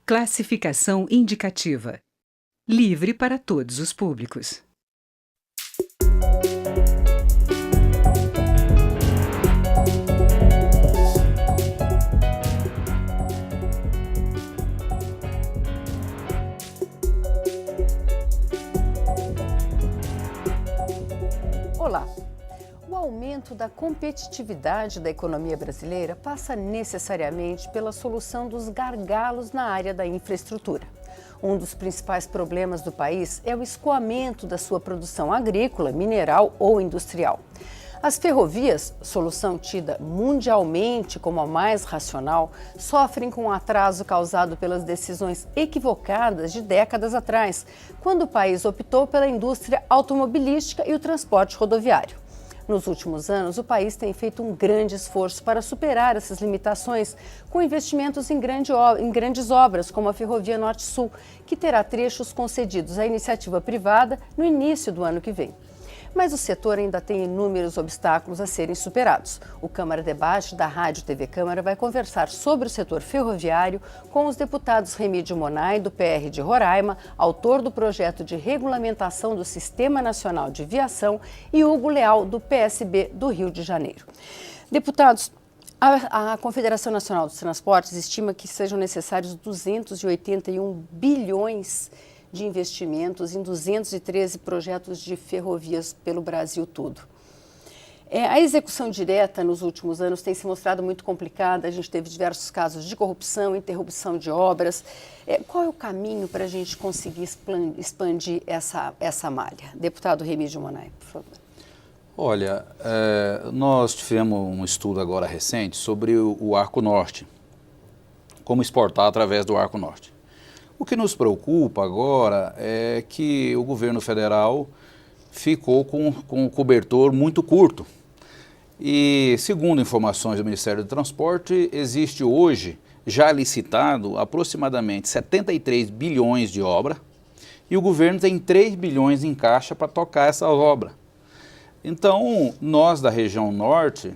Classificação indicativa. Livre para todos os públicos. Olá! O aumento da competitividade da economia brasileira passa necessariamente pela solução dos gargalos na área da infraestrutura. Um dos principais problemas do país é o escoamento da sua produção agrícola, mineral ou industrial. As ferrovias, solução tida mundialmente como a mais racional, sofrem com o atraso causado pelas decisões equivocadas de décadas atrás, quando o país optou pela indústria automobilística e o transporte rodoviário. Nos últimos anos, o país tem feito um grande esforço para superar essas limitações, com investimentos em grandes obras, como a Ferrovia Norte-Sul, que terá trechos concedidos à iniciativa privada no início do ano que vem. Mas o setor ainda tem inúmeros obstáculos a serem superados. O Câmara Debate da Rádio TV Câmara vai conversar sobre o setor ferroviário com os deputados Remídio Monay, do PR de Roraima, autor do projeto de regulamentação do Sistema Nacional de Viação, e Hugo Leal, do PSB do Rio de Janeiro. Deputados, a Confederação Nacional dos Transportes estima que sejam necessários 281 bilhões de investimentos em 213 projetos de ferrovias pelo Brasil todo. A execução direta nos últimos anos tem se mostrado muito complicada, a gente teve diversos casos de corrupção, interrupção de obras. Qual é o caminho para a gente conseguir expandir essa malha? Deputado Remídio Monay, por favor. Olha, nós tivemos um estudo agora recente sobre o Arco Norte, como exportar através do Arco Norte. O que nos preocupa agora é que o governo federal ficou com um cobertor muito curto. E, segundo informações do Ministério do Transporte, existe hoje, já licitado, aproximadamente 73 bilhões de obra, e o governo tem 3 bilhões em caixa para tocar essa obra. Então, nós da região norte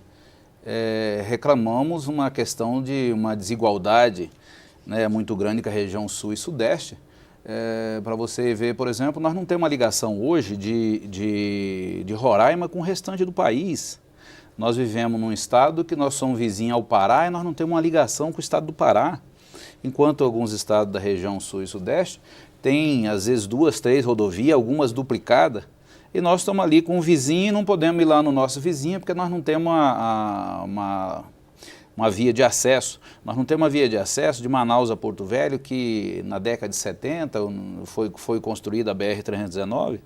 reclamamos uma questão de uma desigualdade muito grande com a região sul e sudeste. Para você ver, por exemplo, nós não temos uma ligação hoje de Roraima com o restante do país. Nós vivemos num estado que nós somos vizinhos ao Pará e nós não temos uma ligação com o estado do Pará. Enquanto alguns estados da região sul e sudeste têm, às vezes, 2, 3 rodovias, algumas duplicadas, e nós estamos ali com um vizinho e não podemos ir lá no nosso vizinho porque nós não temos uma via de acesso. Nós não temos uma via de acesso de Manaus a Porto Velho, que na década de 70 foi construída a BR-319,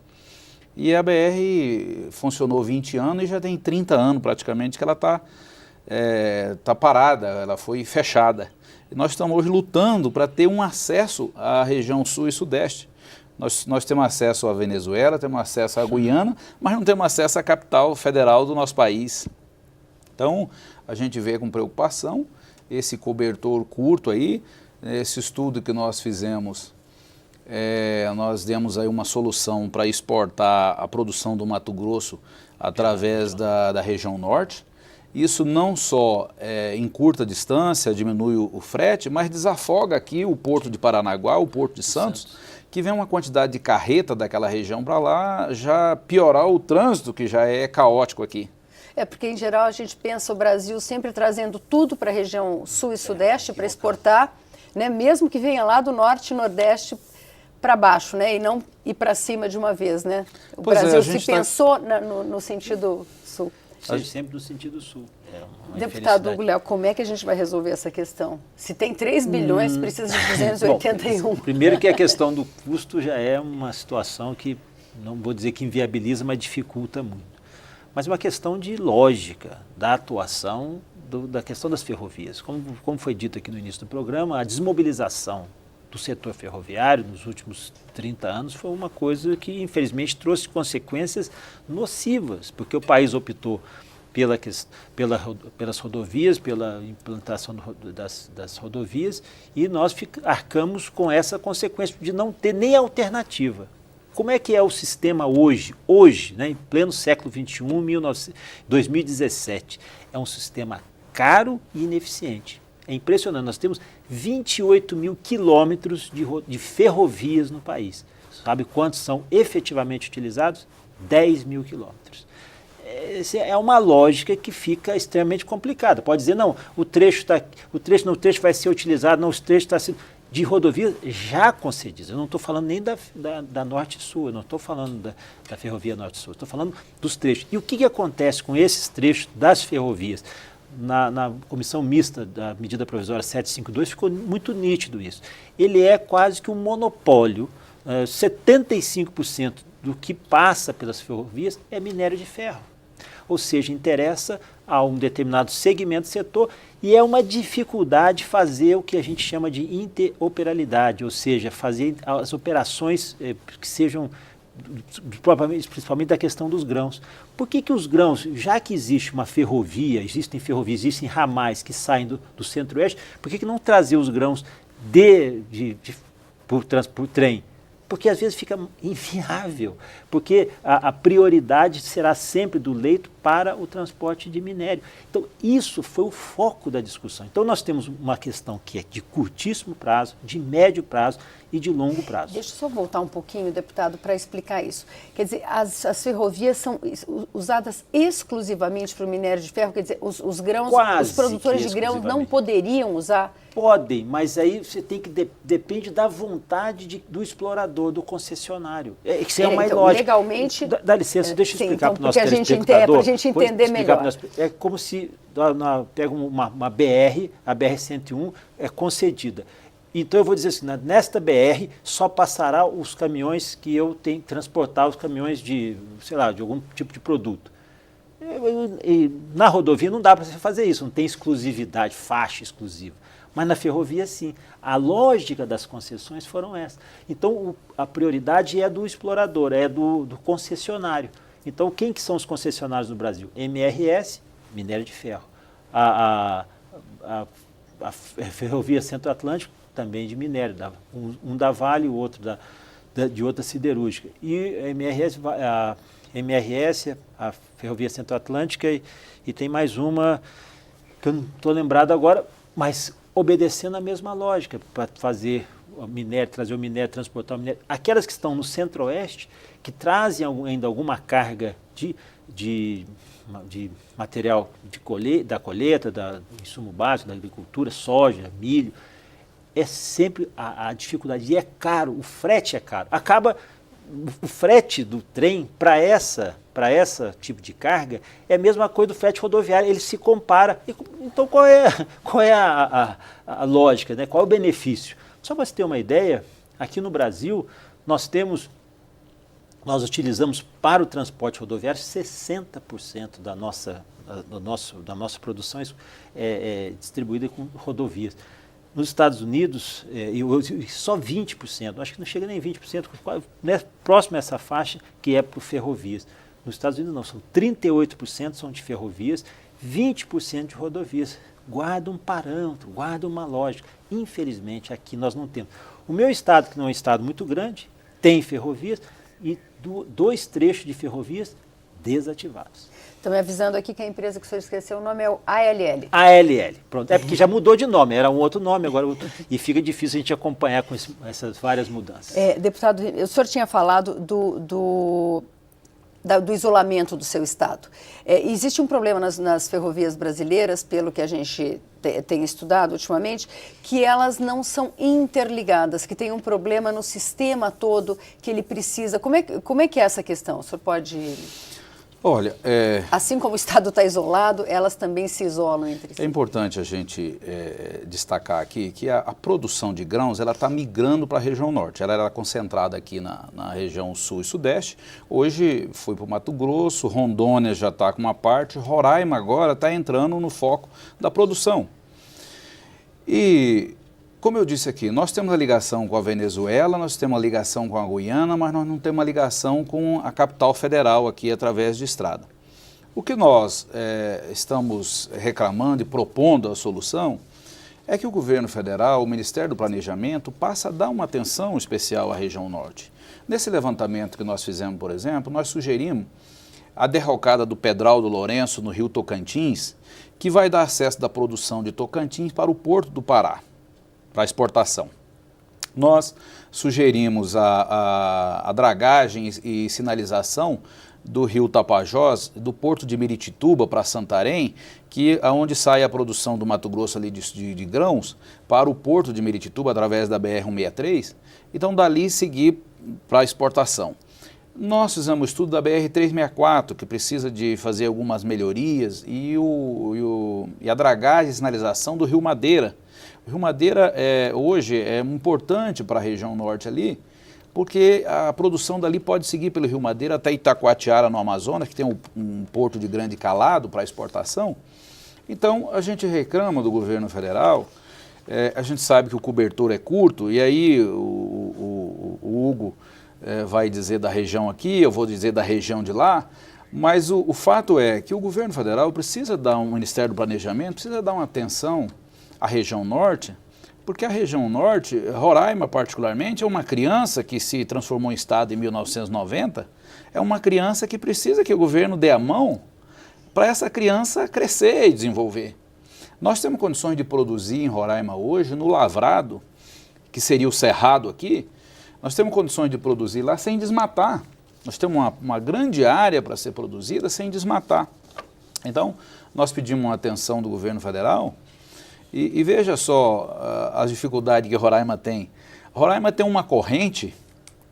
e a BR funcionou 20 anos e já tem 30 anos praticamente que ela está parada, ela foi fechada. E nós estamos hoje lutando para ter um acesso à região sul e sudeste. Nós temos acesso à Venezuela, temos acesso à Guiana, mas não temos acesso à capital federal do nosso país. Então, a gente vê com preocupação esse cobertor curto aí, esse estudo que nós fizemos, nós demos aí uma solução para exportar a produção do Mato Grosso através da região norte. Isso não só encurta a distância, diminui o frete, mas desafoga aqui o Porto de Paranaguá, o Porto de Santos, que vem uma quantidade de carreta daquela região para lá já piorar o trânsito, que já é caótico aqui. Porque, em geral, a gente pensa o Brasil sempre trazendo tudo para a região sul e sudeste para exportar, mesmo que venha lá do norte e nordeste para baixo, e não ir para cima de uma vez. O Brasil se pensou no sentido sul. Sempre no sentido sul. Deputado Hugo Leal, como é que a gente vai resolver essa questão? Se tem 3 bilhões, precisa de 281. Bom, primeiro que a questão do custo já é uma situação que, não vou dizer que inviabiliza, mas dificulta muito. Mas uma questão de lógica da atuação da questão das ferrovias. Como foi dito aqui no início do programa, a desmobilização do setor ferroviário nos últimos 30 anos foi uma coisa que, infelizmente, trouxe consequências nocivas, porque o país optou pelas rodovias, pela implantação das rodovias, e nós arcamos com essa consequência de não ter nem alternativa. Como é que é o sistema hoje, em pleno século XXI, 2017? É um sistema caro e ineficiente. É impressionante, nós temos 28 mil quilômetros de ferrovias no país. Sabe quantos são efetivamente utilizados? 10 mil quilômetros. Essa é uma lógica que fica extremamente complicada. Pode dizer, não, o trecho vai ser utilizado, não, os trechos estão sendo... De rodovias já concedidas. Eu não estou falando nem da Norte-Sul, eu não estou falando da ferrovia Norte-Sul, estou falando dos trechos. E o que acontece com esses trechos das ferrovias? Na comissão mista da medida provisória 752 ficou muito nítido isso. Ele é quase que um monopólio. 75% do que passa pelas ferrovias é minério de ferro. Ou seja, interessa a um determinado segmento, setor, e é uma dificuldade fazer o que a gente chama de interoperabilidade, ou seja, fazer as operações que sejam, principalmente da questão dos grãos. Por que os grãos, já que existe uma ferrovia, existem ramais que saem do centro-oeste, por que não trazer os grãos por trem? Porque às vezes fica inviável, porque a prioridade será sempre do leito para o transporte de minério. Então, isso foi o foco da discussão. Então, nós temos uma questão que é de curtíssimo prazo, de médio prazo e de longo prazo. Deixa eu só voltar um pouquinho, deputado, para explicar isso. Quer dizer, as ferrovias são usadas exclusivamente para o minério de ferro? Quer dizer, os grãos, os produtores de grãos não poderiam usar? Podem, mas aí você tem que depende da vontade do explorador, do concessionário. Isso é uma então, ilógica. Legalmente... Dá licença, deixa eu explicar para o nosso telespectador. Para a gente entender melhor. É como se pega uma BR, a BR-101 é concedida. Então eu vou dizer assim, nesta BR só passará os caminhões que eu tenho que transportar, os caminhões de, sei lá, de algum tipo de produto. E na rodovia não dá para você fazer isso, não tem exclusividade, faixa exclusiva. Mas na ferrovia, sim. A lógica das concessões foram essas. Então, a prioridade é do explorador, é do concessionário. Então, quem que são os concessionários no Brasil? MRS, minério de ferro. A Ferrovia Centro-Atlântico, também de minério. Um da Vale, o outro de outra siderúrgica. E a MRS, a Ferrovia Centro-Atlântica, e tem mais uma que eu não estou lembrado agora, mas obedecendo a mesma lógica, para fazer o minério, trazer o minério, transportar o minério. Aquelas que estão no centro-oeste, que trazem ainda alguma carga de material da colheita, do insumo básico, da agricultura, soja, milho, é sempre a dificuldade. E é caro, o frete é caro. O frete do trem para esse tipo de carga é a mesma coisa do frete rodoviário, ele se compara. Então qual é a lógica, né? Qual é o benefício? Só para você ter uma ideia, aqui no Brasil nós utilizamos para o transporte rodoviário 60% da nossa produção é distribuída com rodovias. Nos Estados Unidos, só 20%, acho que não chega nem 20%, próximo a essa faixa, que é por ferrovias. Nos Estados Unidos não, são 38% são de ferrovias, 20% de rodovias. Guarda um parâmetro, guarda uma lógica. Infelizmente, aqui nós não temos. O meu estado, que não é um estado muito grande, tem ferrovias e 2 trechos de ferrovias desativados. Estão me avisando aqui que a empresa que o senhor esqueceu o nome é o ALL. ALL, pronto. É porque já mudou de nome, era um outro nome agora, e fica difícil a gente acompanhar com essas várias mudanças. Deputado, o senhor tinha falado do isolamento do seu estado. Existe um problema nas ferrovias brasileiras, pelo que a gente tem estudado ultimamente, que elas não são interligadas, que tem um problema no sistema todo que ele precisa. Como é que é essa questão? O senhor pode... Olha, assim como o estado está isolado, elas também se isolam entre si. É importante a gente destacar aqui que a produção de grãos está migrando para a região norte. Ela era concentrada aqui na região sul e sudeste. Hoje foi para o Mato Grosso, Rondônia já está com uma parte, Roraima agora está entrando no foco da produção. E, como eu disse aqui, nós temos a ligação com a Venezuela, nós temos a ligação com a Guiana, mas nós não temos uma ligação com a capital federal aqui através de estrada. O que nós estamos reclamando e propondo a solução é que o governo federal, o Ministério do Planejamento, passa a dar uma atenção especial à região norte. Nesse levantamento que nós fizemos, por exemplo, nós sugerimos a derrocada do Pedral do Lourenço no rio Tocantins, que vai dar acesso da produção de Tocantins para o Porto do Pará, para exportação. Nós sugerimos a dragagem e sinalização do rio Tapajós, do Porto de Miritituba para Santarém, que é onde sai a produção do Mato Grosso ali de grãos, para o Porto de Miritituba através da BR-163, então dali seguir para a exportação. Nós fizemos estudo da BR-364, que precisa de fazer algumas melhorias, e a dragagem e sinalização do Rio Madeira. O Rio Madeira hoje é importante para a região norte ali, porque a produção dali pode seguir pelo Rio Madeira até Itacoatiara, no Amazonas, que tem um porto de grande calado para exportação. Então, a gente reclama do governo federal, a gente sabe que o cobertor é curto, e aí o Hugo vai dizer da região aqui, eu vou dizer da região de lá, mas o fato é que o governo federal precisa dar, o Ministério do Planejamento precisa dar uma atenção à região norte, porque a região norte, Roraima particularmente, é uma criança que se transformou em estado em 1990, é uma criança que precisa que o governo dê a mão para essa criança crescer e desenvolver. Nós temos condições de produzir em Roraima hoje, no lavrado, que seria o cerrado aqui, nós temos condições de produzir lá sem desmatar. Nós temos uma grande área para ser produzida sem desmatar. Então, nós pedimos uma atenção do governo federal e veja só as dificuldades que Roraima tem. Roraima tem uma corrente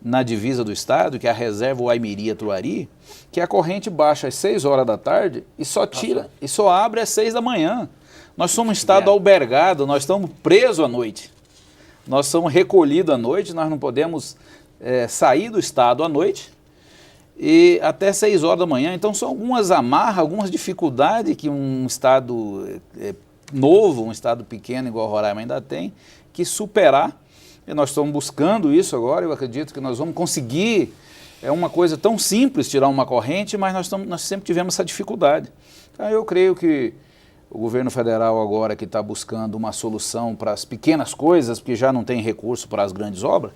na divisa do estado, que é a reserva Uaimiria-Truari, que a corrente baixa às 6 horas da tarde e só tira, e só abre às 6 da manhã. Nós somos um estado albergado, nós estamos presos à noite. Nós somos recolhidos à noite, nós não podemos sair do estado à noite e até 6 horas da manhã. Então são algumas amarras, algumas dificuldades que um estado novo, um estado pequeno igual Roraima ainda tem, que superar. E nós estamos buscando isso agora, eu acredito que nós vamos conseguir. É uma coisa tão simples tirar uma corrente, mas nós sempre tivemos essa dificuldade. Então eu creio que o governo federal agora que está buscando uma solução para as pequenas coisas, porque já não tem recurso para as grandes obras,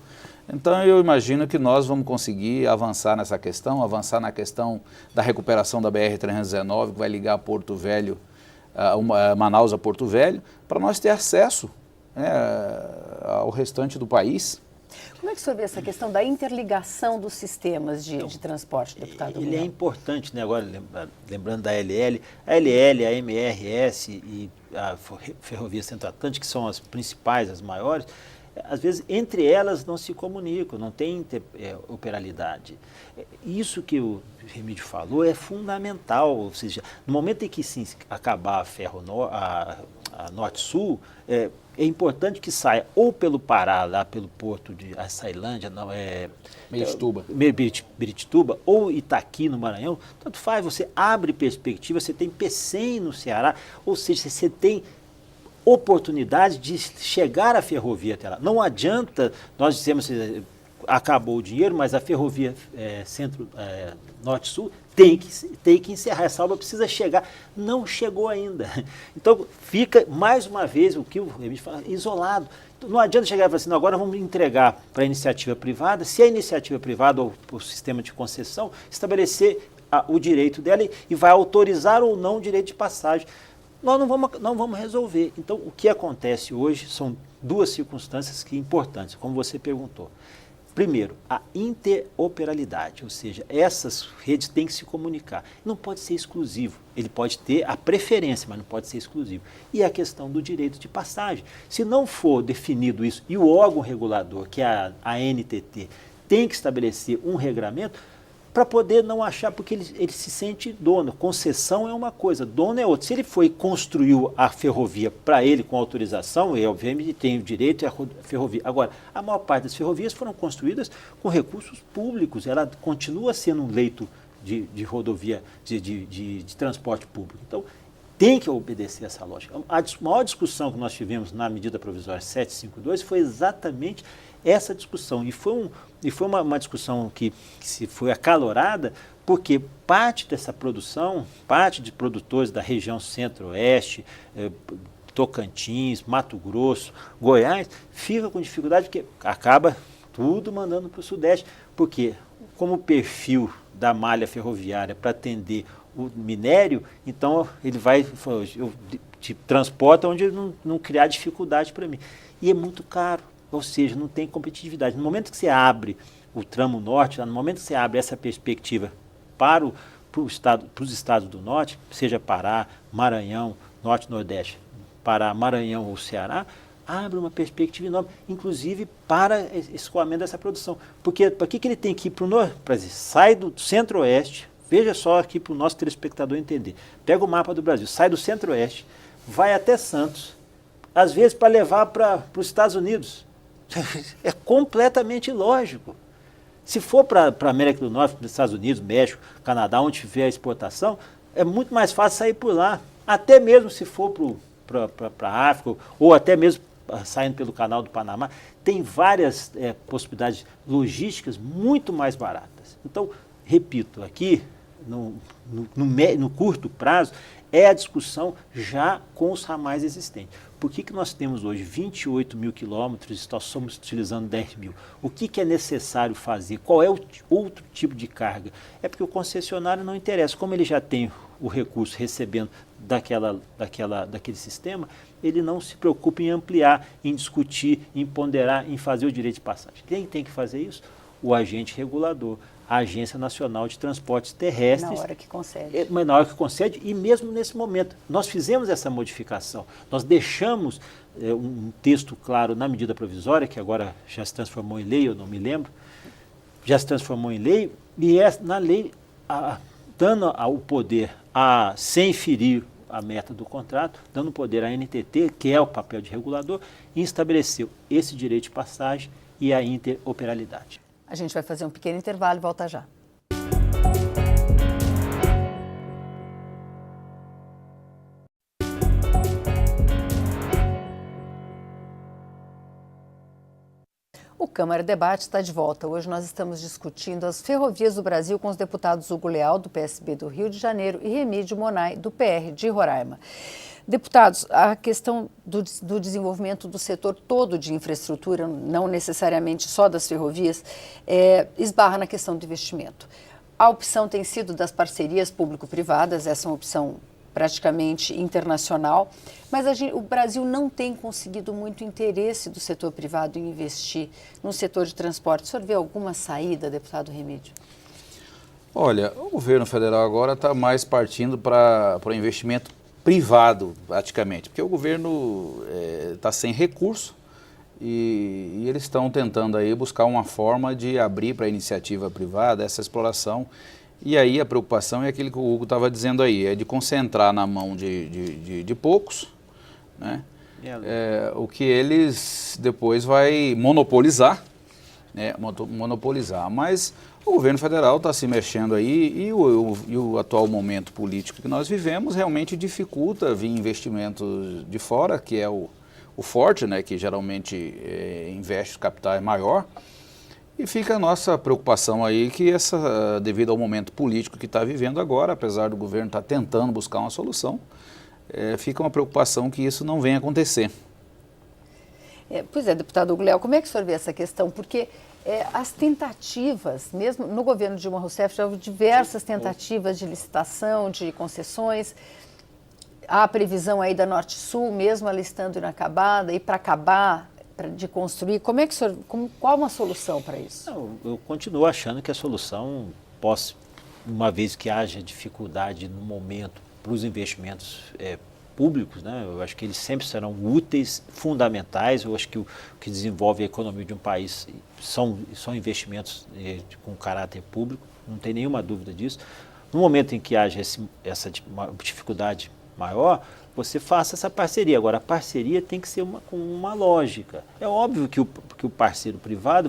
então eu imagino que nós vamos conseguir avançar nessa questão, avançar na questão da recuperação da BR-319, que vai ligar Porto Velho, Manaus a Porto Velho, para nós ter acesso ao restante do país. Como é que o senhor vê essa questão da interligação dos sistemas de transporte, deputado? Ele é importante, né? Agora, lembrando da LL, a LL, a MRS e a Ferrovia Centro-Atlântica, que são as principais, as maiores, às vezes entre elas não se comunicam, não tem interoperabilidade. Isso que o Remídio falou é fundamental, ou seja, no momento em que se acabar a Norte-Sul, é importante que saia ou pelo Pará, lá pelo porto de Açailândia, Miritituba, ou Itaqui, no Maranhão, tanto faz, você abre perspectiva, você tem Pecém no Ceará, ou seja, você tem oportunidade de chegar à ferrovia até lá. Não adianta, nós dissemos, acabou o dinheiro, mas a ferrovia Norte-Sul tem que encerrar. Essa obra precisa chegar. Não chegou ainda. Então, fica, mais uma vez, o que o Remídio fala, isolado. Não adianta chegar e falar assim, não, agora vamos entregar para a iniciativa privada, se a iniciativa privada ou o sistema de concessão estabelecer o direito dela e vai autorizar ou não o direito de passagem. Nós não vamos resolver. Então, o que acontece hoje são duas circunstâncias importantes, como você perguntou. Primeiro, a interoperabilidade, ou seja, essas redes têm que se comunicar. Não pode ser exclusivo, ele pode ter a preferência, mas não pode ser exclusivo. E a questão do direito de passagem. Se não for definido isso, e o órgão regulador, que é a ANTT, tem que estabelecer um regramento, para poder não achar, porque ele se sente dono. Concessão é uma coisa, dono é outra. Se ele foi e construiu a ferrovia para ele com autorização, ele obviamente tem o direito à ferrovia. Agora, a maior parte das ferrovias foram construídas com recursos públicos, ela continua sendo um leito de rodovia, de transporte público. Então, tem que obedecer essa lógica. A maior discussão que nós tivemos na medida provisória 752 foi exatamente essa discussão. E foi uma discussão que foi acalorada, porque parte dessa produção, parte de produtores da região centro-oeste, Tocantins, Mato Grosso, Goiás, fica com dificuldade, porque acaba tudo mandando para o sudeste, porque como o perfil da malha ferroviária para atender o minério, então ele vai, eu te transporta onde não criar dificuldade para mim. E é muito caro, ou seja, não tem competitividade. No momento que você abre o tramo norte, no momento que você abre essa perspectiva para os estados do norte, seja Pará, Maranhão, Norte, Nordeste, Pará, Maranhão ou Ceará, abre uma perspectiva enorme, inclusive para escoamento dessa produção. Porque para que ele tem que ir para o norte? Sai do centro-oeste, veja só aqui para o nosso telespectador entender. Pega o mapa do Brasil, sai do centro-oeste, vai até Santos, às vezes para levar para os Estados Unidos. É completamente ilógico. Se for para a América do Norte, para os Estados Unidos, México, Canadá, onde tiver a exportação, é muito mais fácil sair por lá. Até mesmo se for para a África, ou até mesmo saindo pelo canal do Panamá, tem várias possibilidades logísticas muito mais baratas. Então, repito, aqui, no curto prazo, é a discussão já com os ramais existentes. Por que nós temos hoje 28 mil quilômetros e nós estamos utilizando 10 mil? O que é necessário fazer? Qual é o outro tipo de carga? É porque o concessionário não interessa. Como ele já tem o recurso recebendo daquele sistema, ele não se preocupa em ampliar, em discutir, em ponderar, em fazer o direito de passagem. Quem tem que fazer isso? O agente regulador, a Agência Nacional de Transportes Terrestres. Na hora que concede. Mas na hora que concede, e mesmo nesse momento. Nós fizemos essa modificação. Nós deixamos um texto claro na medida provisória, que agora já se transformou em lei, eu não me lembro, já se transformou em lei, e é na lei dando o poder, sem ferir a meta do contrato, dando poder à NTT, que é o papel de regulador, e estabeleceu esse direito de passagem e a interoperabilidade. A gente vai fazer um pequeno intervalo e volta já. O Câmara Debate está de volta. Hoje nós estamos discutindo as ferrovias do Brasil com os deputados Hugo Leal, do PSB do Rio de Janeiro, e Remídio Monay, do PR de Roraima. Deputados, a questão do desenvolvimento do setor todo de infraestrutura, não necessariamente só das ferrovias, esbarra na questão do investimento. A opção tem sido das parcerias público-privadas, essa é uma opção praticamente internacional, mas o Brasil não tem conseguido muito interesse do setor privado em investir no setor de transporte. O senhor vê alguma saída, deputado Remídio? Olha, o governo federal agora está mais partindo para o investimento privado, praticamente, porque o governo está sem recurso e eles estão tentando aí buscar uma forma de abrir para a iniciativa privada essa exploração. E aí a preocupação é aquilo que o Hugo estava dizendo aí, é de concentrar na mão de poucos, né? O que eles depois vai monopolizar, né? Mas o governo federal está se mexendo aí e o atual momento político que nós vivemos realmente dificulta vir investimentos de fora, que é o forte, né? Que geralmente investe o capital maior. E fica a nossa preocupação aí que devido ao momento político que está vivendo agora, apesar do governo estar tentando buscar uma solução, fica uma preocupação que isso não venha acontecer. Pois é, deputado Hugo Leal, como é que o senhor vê essa questão? Porque as tentativas, mesmo no governo Dilma Rousseff, já houve diversas tentativas de licitação, de concessões. Há a previsão aí da Norte-Sul, mesmo ela estando inacabada, e para acabar de construir, qual uma solução para isso? Eu continuo achando que a solução, uma vez que haja dificuldade no momento para os investimentos públicos, né, eu acho que eles sempre serão úteis, fundamentais. Eu acho que o que desenvolve a economia de um país são investimentos com caráter público, não tem nenhuma dúvida disso. No momento em que haja essa dificuldade maior, você faça essa parceria. Agora, a parceria tem que ser com uma lógica. É óbvio que o parceiro privado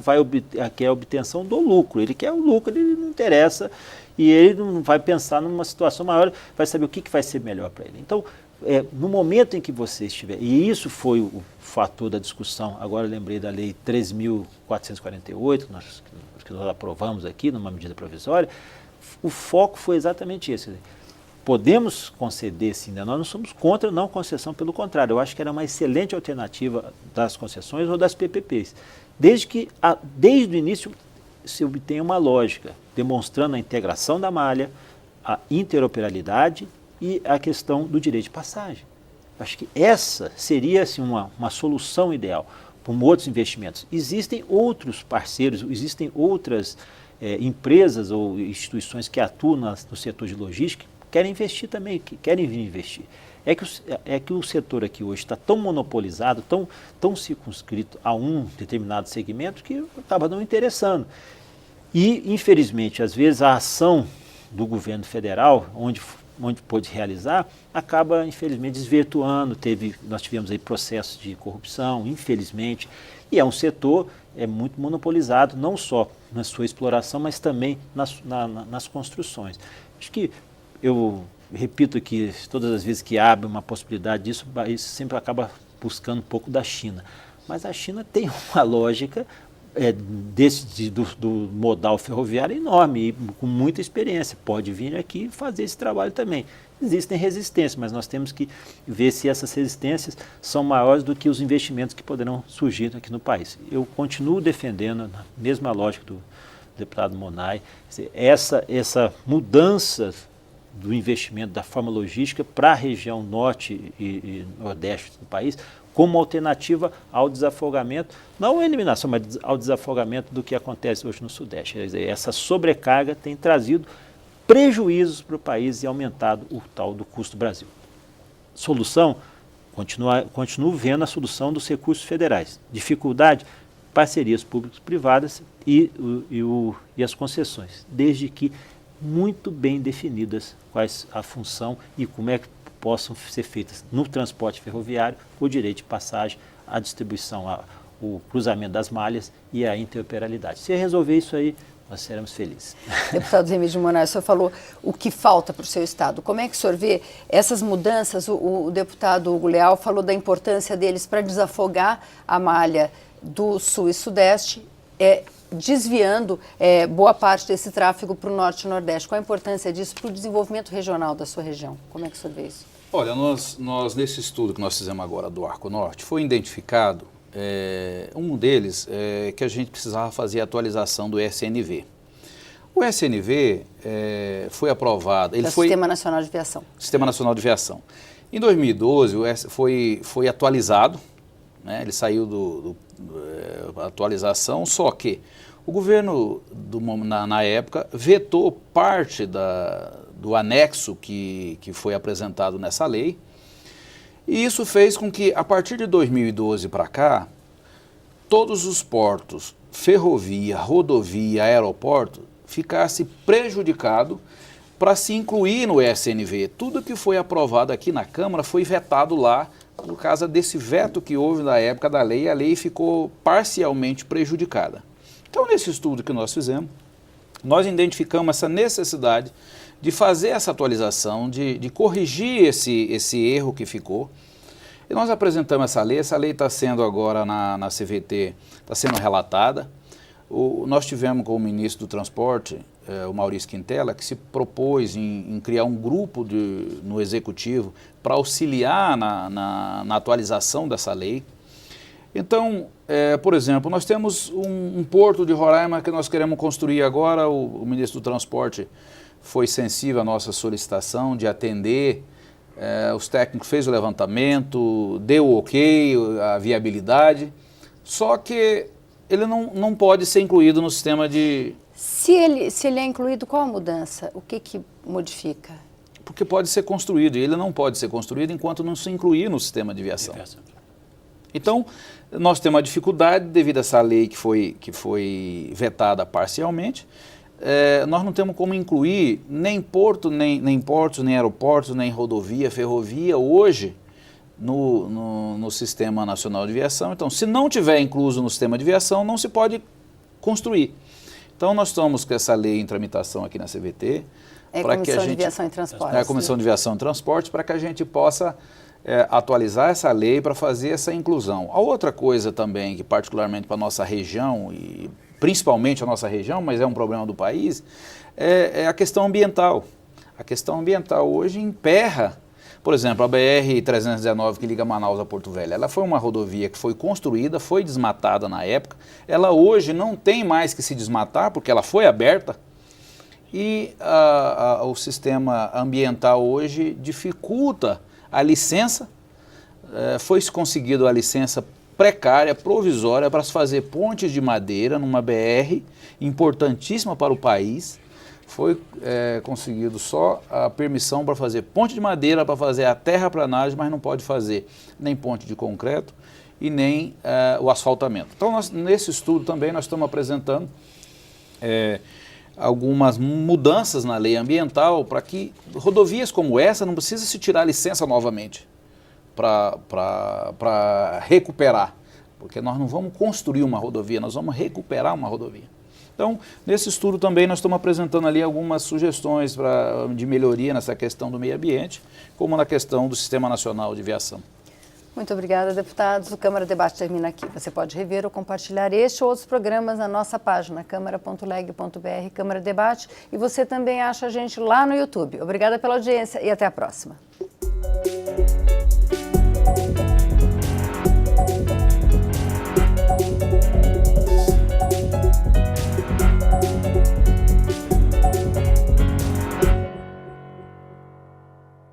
quer a obtenção do lucro. Ele quer o lucro, ele não interessa, e ele não vai pensar numa situação maior, vai saber o que vai ser melhor para ele. Então, no momento em que você estiver, e isso foi o fator da discussão, agora eu lembrei da Lei 13.448, que nós aprovamos aqui, numa medida provisória, o foco foi exatamente esse. Podemos conceder, sim, né? Nós não somos contra a não concessão, pelo contrário, eu acho que era uma excelente alternativa das concessões ou das PPPs, desde o início se obtém uma lógica, demonstrando a integração da malha, a interoperabilidade e a questão do direito de passagem. Acho que essa seria assim, uma solução ideal para outros investimentos. Existem outros parceiros, existem outras empresas ou instituições que atuam no setor de logística que querem investir também, que querem vir investir. É que o setor aqui hoje está tão monopolizado, tão circunscrito a um determinado segmento que acaba não interessando. E, infelizmente, às vezes a ação do governo federal, onde pôde realizar, acaba, infelizmente, desvirtuando. Nós tivemos aí processos de corrupção, infelizmente, e é um setor muito monopolizado, não só na sua exploração, mas também nas construções. Acho que eu repito que todas as vezes que abre uma possibilidade disso, o país sempre acaba buscando um pouco da China. Mas a China tem uma lógica do modal ferroviário enorme e com muita experiência. Pode vir aqui e fazer esse trabalho também. Existem resistências, mas nós temos que ver se essas resistências são maiores do que os investimentos que poderão surgir aqui no país. Eu continuo defendendo, na mesma lógica do deputado Monay, essa mudança do investimento da forma logística para a região norte e nordeste do país, como alternativa ao desafogamento, não a eliminação, mas ao desafogamento do que acontece hoje no Sudeste. Quer dizer, essa sobrecarga tem trazido prejuízos para o país e aumentado o tal do custo Brasil. Solução? Continuo vendo a solução dos recursos federais. Dificuldade? Parcerias públicas-privadas e as concessões, desde que muito bem definidas quais a função e como é que possam ser feitas no transporte ferroviário, o direito de passagem, a distribuição, o cruzamento das malhas e a interoperabilidade. Se resolver isso aí, nós seremos felizes. Deputado Remígio Monarque, o senhor falou o que falta para o seu Estado. Como é que o senhor vê essas mudanças? O deputado Hugo Leal falou da importância deles para desafogar a malha do Sul e Sudeste, desviando boa parte desse tráfego para o Norte e Nordeste. Qual a importância disso para o desenvolvimento regional da sua região? Como é que o senhor vê isso? Olha, nós nesse estudo que nós fizemos agora do Arco Norte, foi identificado um deles que a gente precisava fazer a atualização do SNV. O SNV foi aprovado... Sistema Nacional de Viação. Sistema Nacional de Viação. Em 2012, foi atualizado, né? Ele saiu da atualização, só que o governo, na época, vetou parte do anexo que foi apresentado nessa lei, e isso fez com que, a partir de 2012 para cá, todos os portos, ferrovia, rodovia, aeroporto, ficasse prejudicado para se incluir no SNV. Tudo que foi aprovado aqui na Câmara foi vetado lá, por causa desse veto que houve na época da lei, a lei ficou parcialmente prejudicada. Então, nesse estudo que nós fizemos, nós identificamos essa necessidade de fazer essa atualização, de corrigir esse erro que ficou. E nós apresentamos essa lei está sendo agora na CVT, está sendo relatada. Nós tivemos com o ministro do Transporte, o Maurício Quintela, que se propôs em criar um grupo no Executivo para auxiliar na atualização dessa lei. Então, por exemplo, nós temos um porto de Roraima que nós queremos construir agora. O ministro do Transporte foi sensível à nossa solicitação de atender. Os técnicos fez o levantamento, deu o ok, a viabilidade, só que ele não pode ser incluído no sistema de... Se ele é incluído, qual a mudança? O que modifica? Porque pode ser construído, e ele não pode ser construído enquanto não se incluir no sistema de viação. Então, nós temos uma dificuldade devido a essa lei que foi vetada parcialmente. Nós não temos como incluir nem porto, nem portos, nem aeroportos, nem rodovia, ferrovia hoje no Sistema Nacional de Viação. Então, se não tiver incluso no Sistema de Viação, não se pode construir. Então, nós estamos com essa lei em tramitação aqui na CVT. Comissão de Viação e Transporte. A Comissão de Viação e Transporte, para que a gente possa atualizar essa lei para fazer essa inclusão. A outra coisa também, que particularmente para a nossa região, e principalmente a nossa região, mas é um problema do país, é a questão ambiental. A questão ambiental hoje emperra Por exemplo, a BR-319 que liga Manaus a Porto Velho, ela foi uma rodovia que foi construída, foi desmatada na época, ela hoje não tem mais que se desmatar porque ela foi aberta e o sistema ambiental hoje dificulta a licença, foi conseguido a licença precária, provisória, para se fazer pontes de madeira numa BR importantíssima para o país. Foi conseguido só a permissão para fazer ponte de madeira, para fazer a terraplanagem, mas não pode fazer nem ponte de concreto e nem o asfaltamento. Então, nesse estudo também nós estamos apresentando algumas mudanças na lei ambiental para que rodovias como essa não precisem se tirar licença novamente para recuperar, porque nós não vamos construir uma rodovia, nós vamos recuperar uma rodovia. Então, nesse estudo também nós estamos apresentando ali algumas sugestões de melhoria nessa questão do meio ambiente, como na questão do Sistema Nacional de Viação. Muito obrigada, deputados. O Câmara Debate termina aqui. Você pode rever ou compartilhar este ou outros programas na nossa página, câmara.leg.br, Câmara Debate. E você também acha a gente lá no YouTube. Obrigada pela audiência e até a próxima.